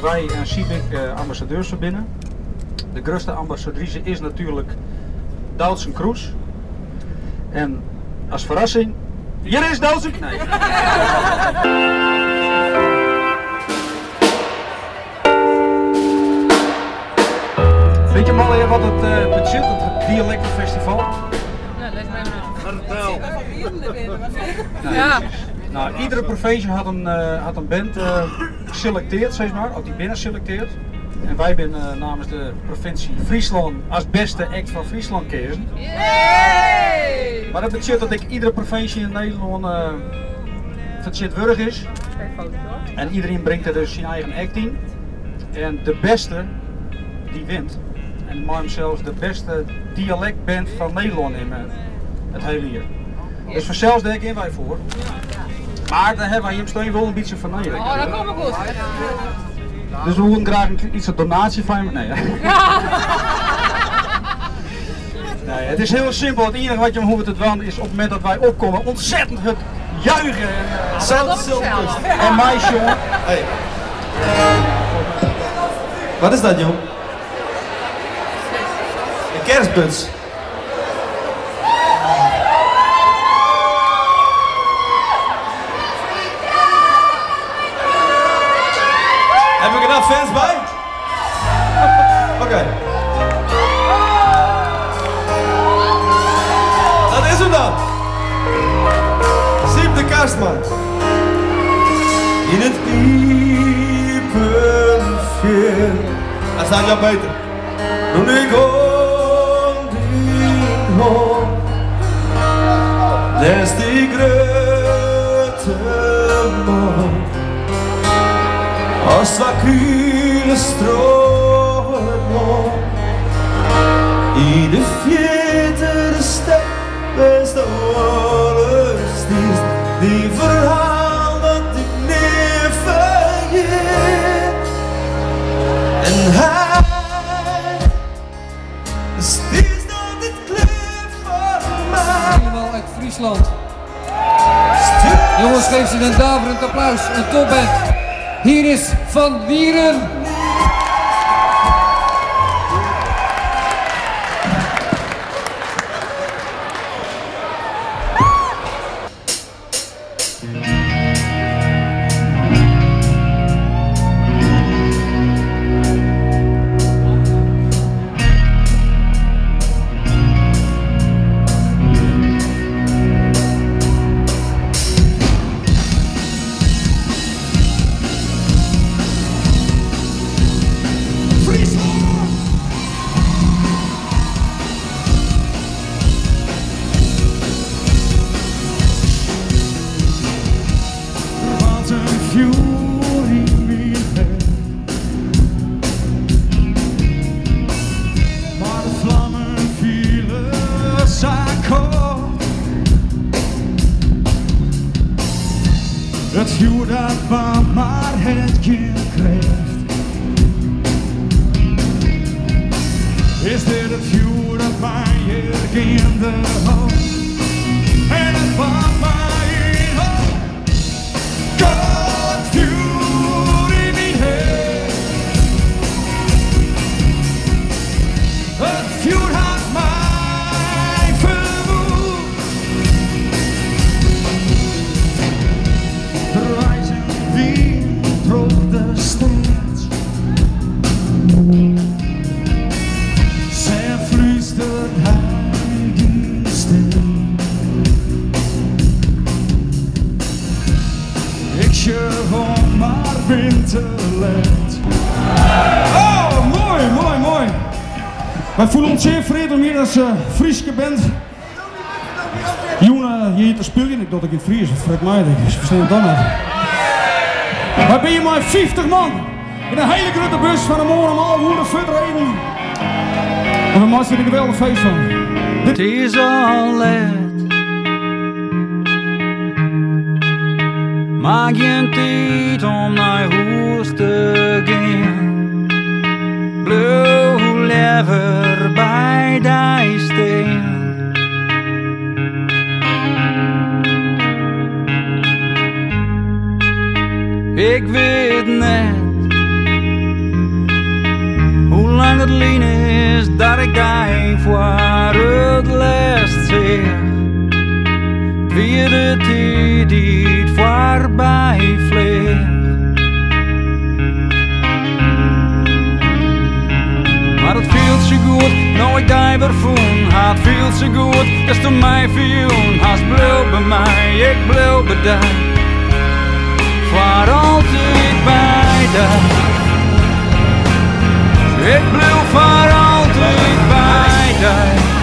waar wij en Sibik ambassadeurs verbinden. De grootste ambassadrice is natuurlijk Doutzen Kroes. En als verrassing, hier is Doutzen! Nee. Weet je Malle wat het budget, het dialectenfestival? Nou, lees mij maar. Vertel. Ja. Nou, iedere provincie had een band geselecteerd, zeg maar, ook die binnen selecteert. En wij zijn namens de provincie Friesland als beste act van Friesland kiezen. Yay! Maar dat betekent dat iedere provincie in Nederland verzetwurdig is. En iedereen brengt er dus zijn eigen act in. En de beste, die wint. En maar zelfs de beste dialectband van Nederland in het hele jaar. Dus vanzelfs denken wij voor. Maar dan hebben wij hem steun wel een beetje van Nederland. Oh, dat komt goed. Dus we willen graag iets een donatie van je. Nee, nee, het is heel simpel. Het enige wat je hoeft te doen is op het moment dat wij opkomen ontzettend het juichen. En meisje jongen. Hey. Wat is dat, joh? Een kerstbuts. Heb ik er nou fans bij? Oké. Dat is hem dan. Siep de Kerstman. In het diepe veer. Daar staat jou beter. Toen ik om die hoog. Des die grote man. Als vakule stroom. In de vierde stad best alles is. Die verhaal dat ik niet vergeet. En hij steeds dat het klif van mij. Helemaal uit Friesland. Jongens, geef ze een daverend applaus. Een topband. Hier is Van Wieren. Het vuur dat van maar het kind krijgt. Is dit het vuur dat mij hier in de hoofd? En het van mij in hoofd. God vuur in mijn head. Het vuur had mij verwoed. De rising wind trok de stad. Zij fluistert heilige stil. Ik gewoon maar winterlet. Oh, mooi, mooi, mooi. Wij voelen ons zeer vrede om hier als Frieske band. Jongen, je te spelen, ik dacht ik in Fries, Fred Meijden, ik versteed het dan niet. Wij ben hier maar 50 man in een hele grote bus van een morgen om al hoe fut reden. En we maken er een geweldig feest van. Het is al laat, maar geen tijd om naar huis te gaan. Blijf liever bij die steen. Ik weet net lang het lien is dat ik ga voor het laatst zeg. Wie de tijd die het voorbij vliegt. Maar het voelt zo goed, nou ik die weer voel. Het voelt zo goed, als toen mij viel. Haast bleef bij mij, ik bleef bij daar. Voor altijd bij daar. Ik bleef voor altijd bij daar.